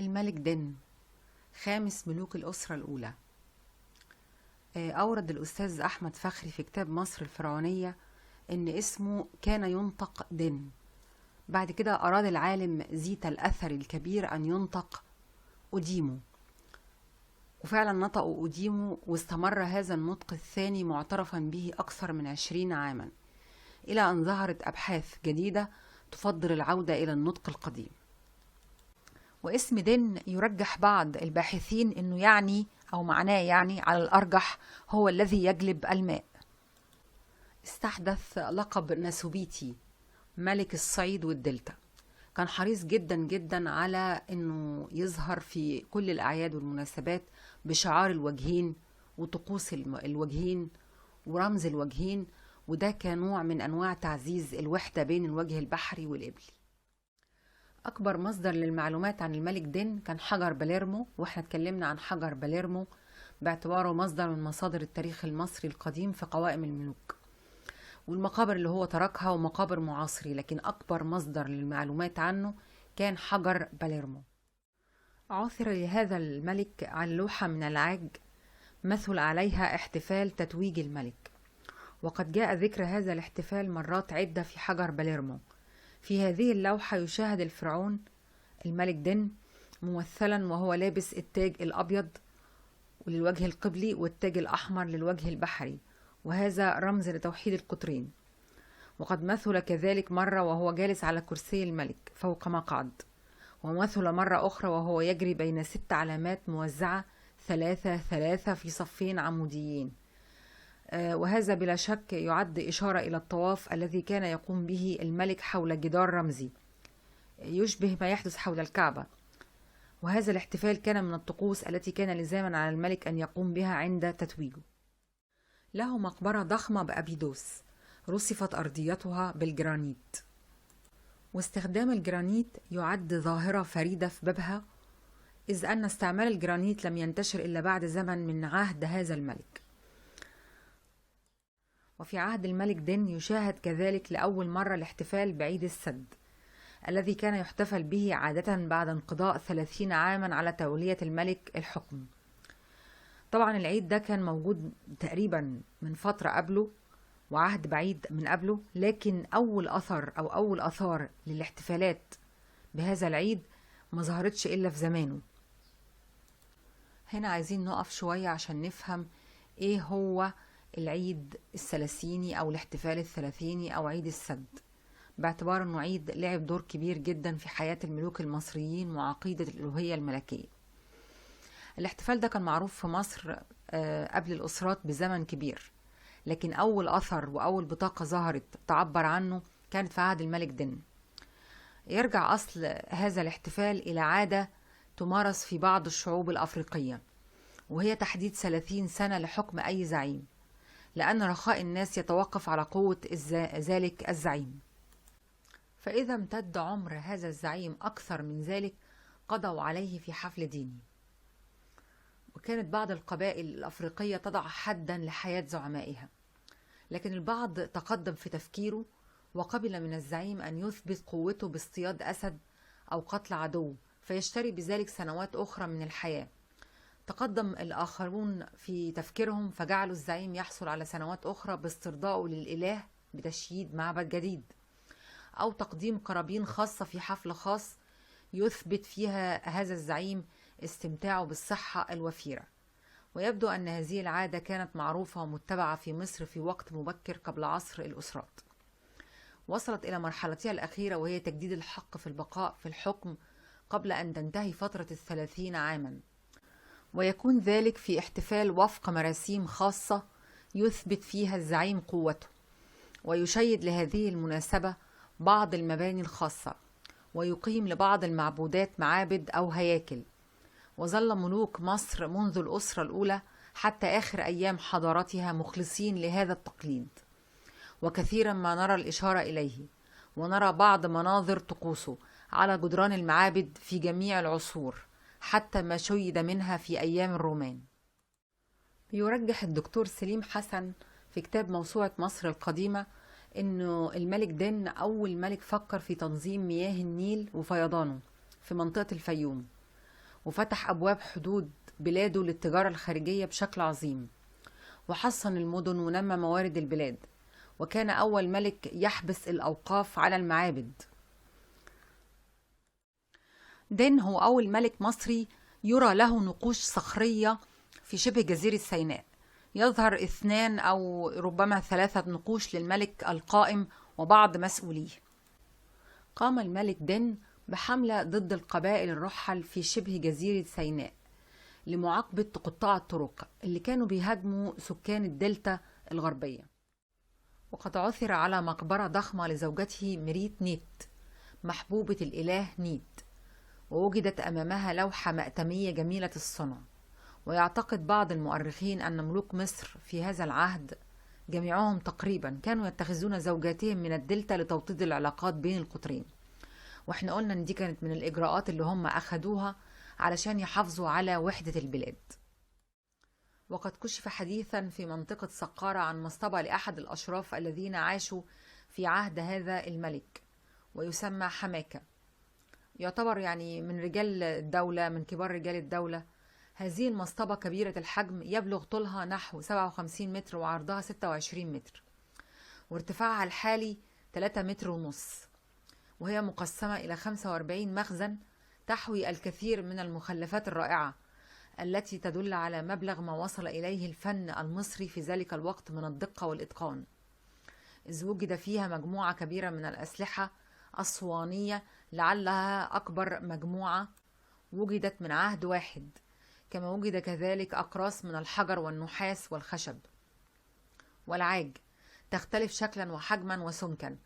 الملك دن خامس ملوك الأسرة الأولى. أورد الأستاذ أحمد فخري في كتاب مصر الفرعونية إن اسمه كان ينطق دن. بعد كده أراد العالم زيتا الأثري الكبير أن ينطق أوديمو، وفعلا نطقوا أوديمو، واستمر هذا النطق الثاني معترفا به أكثر من 20 عاما، إلى أن ظهرت أبحاث جديدة تفضل العودة إلى النطق القديم. واسم دن يرجح بعض الباحثين انه يعني او معناه يعني على الارجح هو الذي يجلب الماء. استحدث لقب ناسوبيتي ملك الصعيد والدلتا. كان حريص جدا جدا على انه يظهر في كل الاعياد والمناسبات بشعار الوجهين وطقوس الوجهين ورمز الوجهين، وده كان نوع من انواع تعزيز الوحدة بين الوجه البحري والإبلي. أكبر مصدر للمعلومات عن الملك دن كان حجر باليرمو، واحنا اتكلمنا عن حجر باليرمو باعتباره مصدر من مصادر التاريخ المصري القديم في قوائم الملوك والمقابر اللي هو تركها ومقابر معاصري، لكن أكبر مصدر للمعلومات عنه كان حجر باليرمو. عثر لهذا الملك على لوحة من العاج مثل عليها احتفال تتويج الملك، وقد جاء ذكر هذا الاحتفال مرات عدة في حجر باليرمو. في هذه اللوحة يشاهد الفرعون الملك دن ممثلا وهو لابس التاج الأبيض للوجه القبلي والتاج الأحمر للوجه البحري، وهذا رمز لتوحيد القطرين. وقد مثل كذلك مرة وهو جالس على كرسي الملك فوق مقعد، ومثل مرة أخرى وهو يجري بين 6 علامات موزعة 3 في صفين عموديين، وهذا بلا شك يعد إشارة إلى الطواف الذي كان يقوم به الملك حول جدار رمزي يشبه ما يحدث حول الكعبة. وهذا الاحتفال كان من الطقوس التي كان لزاما على الملك أن يقوم بها عند تتويجه. له مقبرة ضخمة بأبيدوس رصفت أرضيتها بالجرانيت، واستخدام الجرانيت يعد ظاهرة فريدة في بابها، إذ أن استعمال الجرانيت لم ينتشر إلا بعد زمن من عهد هذا الملك. وفي عهد الملك دن يشاهد كذلك لأول مرة الاحتفال بعيد السد الذي كان يحتفل به عادة بعد انقضاء 30 عاما على تولية الملك الحكم. طبعا العيد ده كان موجود تقريبا من فترة قبله وعهد بعيد من قبله، لكن أول أثر أو أول أثار للاحتفالات بهذا العيد ما ظهرتش إلا في زمانه. هنا عايزين نقف شوية عشان نفهم إيه هو العيد الثلاثيني أو الاحتفال الثلاثيني أو عيد السد، باعتبار أنه عيد لعب دور كبير جدا في حياة الملوك المصريين وعقيدة الألوهية الملكية. الاحتفال ده كان معروف في مصر قبل الأسرات بزمن كبير، لكن أول أثر وأول بطاقة ظهرت تعبر عنه كانت في عهد الملك دن. يرجع أصل هذا الاحتفال إلى عادة تمارس في بعض الشعوب الأفريقية، وهي تحديد 30 سنة لحكم أي زعيم، لأن رخاء الناس يتوقف على قوة ذلك الزعيم. فإذا امتد عمر هذا الزعيم أكثر من ذلك قضوا عليه في حفل ديني. وكانت بعض القبائل الأفريقية تضع حدا لحياة زعمائها، لكن البعض تقدم في تفكيره وقبل من الزعيم أن يثبت قوته باصطياد أسد أو قتل عدو فيشتري بذلك سنوات أخرى من الحياة. تقدم الآخرون في تفكيرهم فجعلوا الزعيم يحصل على سنوات أخرى باسترضائه للإله بتشييد معبد جديد، أو تقديم قرابين خاصة في حفل خاص يثبت فيها هذا الزعيم استمتاعه بالصحة الوفيرة. ويبدو أن هذه العادة كانت معروفة ومتبعة في مصر في وقت مبكر قبل عصر الأسرات. وصلت إلى مرحلتها الأخيرة وهي تجديد الحق في البقاء في الحكم قبل أن تنتهي فترة 30 عاما، ويكون ذلك في احتفال وفق مراسيم خاصة يثبت فيها الزعيم قوته، ويشيد لهذه المناسبة بعض المباني الخاصة، ويقيم لبعض المعبودات معابد أو هياكل. وظل ملوك مصر منذ الأسرة الأولى حتى آخر أيام حضارتها مخلصين لهذا التقليد، وكثيرا ما نرى الإشارة إليه، ونرى بعض مناظر طقوسه على جدران المعابد في جميع العصور حتى ما شيد منها في أيام الرومان. يرجح الدكتور سليم حسن في كتاب موسوعة مصر القديمة إنه الملك دن أول ملك فكر في تنظيم مياه النيل وفيضانه في منطقة الفيوم، وفتح أبواب حدود بلاده للتجارة الخارجية بشكل عظيم، وحصن المدن ونمى موارد البلاد، وكان أول ملك يحبس الأوقاف على المعابد. دين هو أول ملك مصري يرى له نقوش صخرية في شبه جزيرة سيناء، يظهر 2 أو ربما 3 نقوش للملك القائم وبعض مسؤوليه. قام الملك دين بحملة ضد القبائل الرحل في شبه جزيرة سيناء لمعاقبة قطاع الطرق اللي كانوا بيهاجموا سكان الدلتا الغربية. وقد عثر على مقبرة ضخمة لزوجته مريت نيت محبوبة الإله نيت، ووجدت أمامها لوحة مأتمية جميلة الصنع. ويعتقد بعض المؤرخين أن ملوك مصر في هذا العهد جميعهم تقريبا كانوا يتخذون زوجاتهم من الدلتا لتوطيد العلاقات بين القطرين، واحنا قلنا ان دي كانت من الإجراءات اللي هم أخدوها علشان يحافظوا على وحدة البلاد. وقد كشف حديثا في منطقة سقارة عن مصطبة لأحد الأشراف الذين عاشوا في عهد هذا الملك، ويسمى حماكة، يعتبر يعني من رجال الدولة، من كبار رجال الدولة. هذه المصطبة كبيرة الحجم، يبلغ طولها نحو 57 متر وعرضها 26 متر، وارتفاعها الحالي 3 متر ونص، وهي مقسمة إلى 45 مخزن تحوي الكثير من المخلفات الرائعة التي تدل على مبلغ ما وصل إليه الفن المصري في ذلك الوقت من الدقة والإتقان، إذ وجد فيها مجموعة كبيرة من الأسلحة أسوانية لعلها أكبر مجموعة وجدت من عهد واحد، كما وجد كذلك أقراص من الحجر والنحاس والخشب. والعاج تختلف شكلا وحجما وسمكا،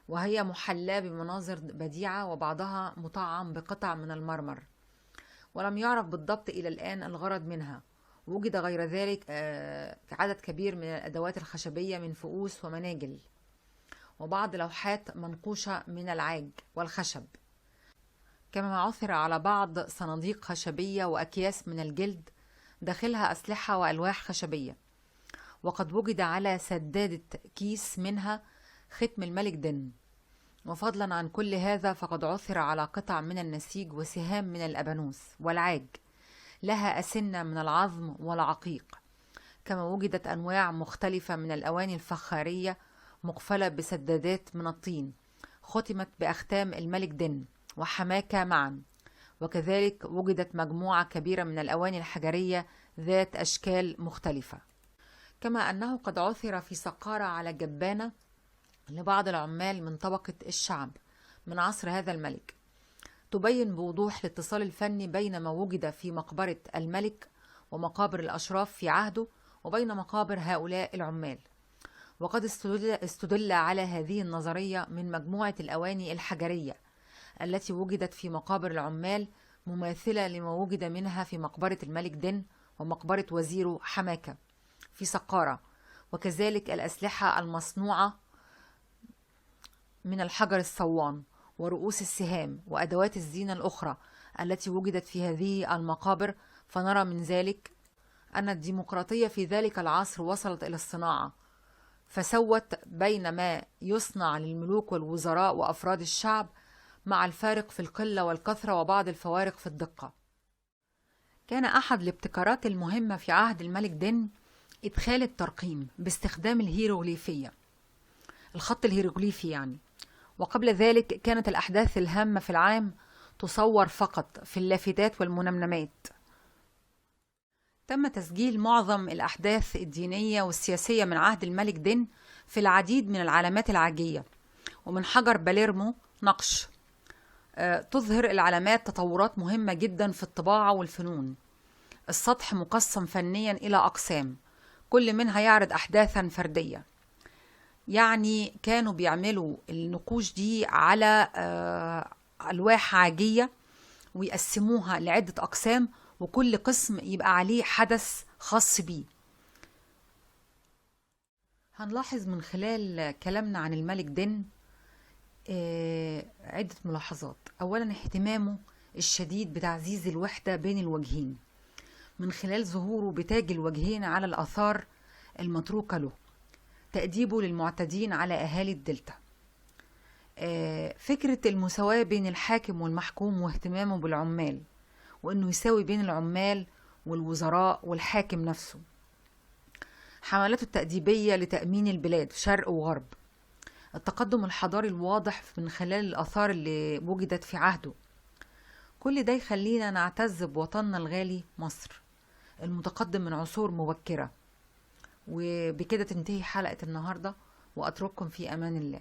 وهي محلاة بمناظر بديعة وبعضها مطعم بقطع من المرمر، ولم يعرف بالضبط إلى الآن الغرض منها. وجد غير ذلك عدد كبير من الأدوات الخشبية من فؤوس ومناجل، وبعض لوحات منقوشة من العاج والخشب، كما عثر على بعض صناديق خشبية وأكياس من الجلد داخلها أسلحة وألواح خشبية. وقد وجد على سدادة كيس منها ختم الملك دين. وفضلا عن كل هذا فقد عثر على قطع من النسيج وسهام من الأبانوس والعاج لها أسنة من العظم والعقيق، كما وجدت أنواع مختلفة من الأواني الفخارية مقفلة بسدادات من الطين ختمت بأختام الملك دين وحماكة معا. وكذلك وجدت مجموعة كبيرة من الأواني الحجرية ذات أشكال مختلفة، كما أنه قد عثر في سقارة على جبانة لبعض العمال من طبقة الشعب من عصر هذا الملك، تبين بوضوح الاتصال الفني بين ما وجد في مقبرة الملك ومقابر الأشراف في عهده وبين مقابر هؤلاء العمال. وقد استدل على هذه النظرية من مجموعة الأواني الحجرية التي وجدت في مقابر العمال مماثلة لما وجد منها في مقبرة الملك دين ومقبرة وزيره حماكة في سقارة، وكذلك الأسلحة المصنوعة من الحجر الصوان ورؤوس السهام وأدوات الزينة الأخرى التي وجدت في هذه المقابر. فنرى من ذلك أن الديمقراطية في ذلك العصر وصلت إلى الصناعة، فسوت بين ما يصنع للملوك والوزراء وأفراد الشعب مع الفارق في القلة والكثرة وبعض الفوارق في الدقة. كان أحد الابتكارات المهمة في عهد الملك دين إدخال الترقيم باستخدام الهيروغليفية، الخط الهيروغليفي يعني. وقبل ذلك كانت الأحداث الهامة في العام تصور فقط في اللافتات والمنمنمات. تم تسجيل معظم الأحداث الدينية والسياسية من عهد الملك دين في العديد من العلامات العاجية ومن حجر باليرمو نقش. تظهر العلامات تطورات مهمة جدا في الطباعة والفنون. السطح مقسم فنيا إلى أقسام، كل منها يعرض أحداثا فردية. يعني كانوا بيعملوا النقوش دي على ألواح عاجية ويقسموها لعدة أقسام، وكل قسم يبقى عليه حدث خاص بيه. هنلاحظ من خلال كلامنا عن الملك دين عدة ملاحظات. أولا اهتمامه الشديد بتعزيز الوحدة بين الوجهين من خلال ظهوره بتاج الوجهين على الآثار المتروكة له، تأديبه للمعتدين على أهالي الدلتا، فكرة المساواة بين الحاكم والمحكوم واهتمامه بالعمال، وإنه يساوي بين العمال والوزراء والحاكم نفسه. حملاته التأديبية لتأمين البلاد شرق وغرب. التقدم الحضاري الواضح من خلال الآثار اللي وجدت في عهده. كل ده يخلينا نعتز بوطننا الغالي مصر المتقدم من عصور مبكرة. وبكده تنتهي حلقة النهاردة، وأترككم في أمان الله.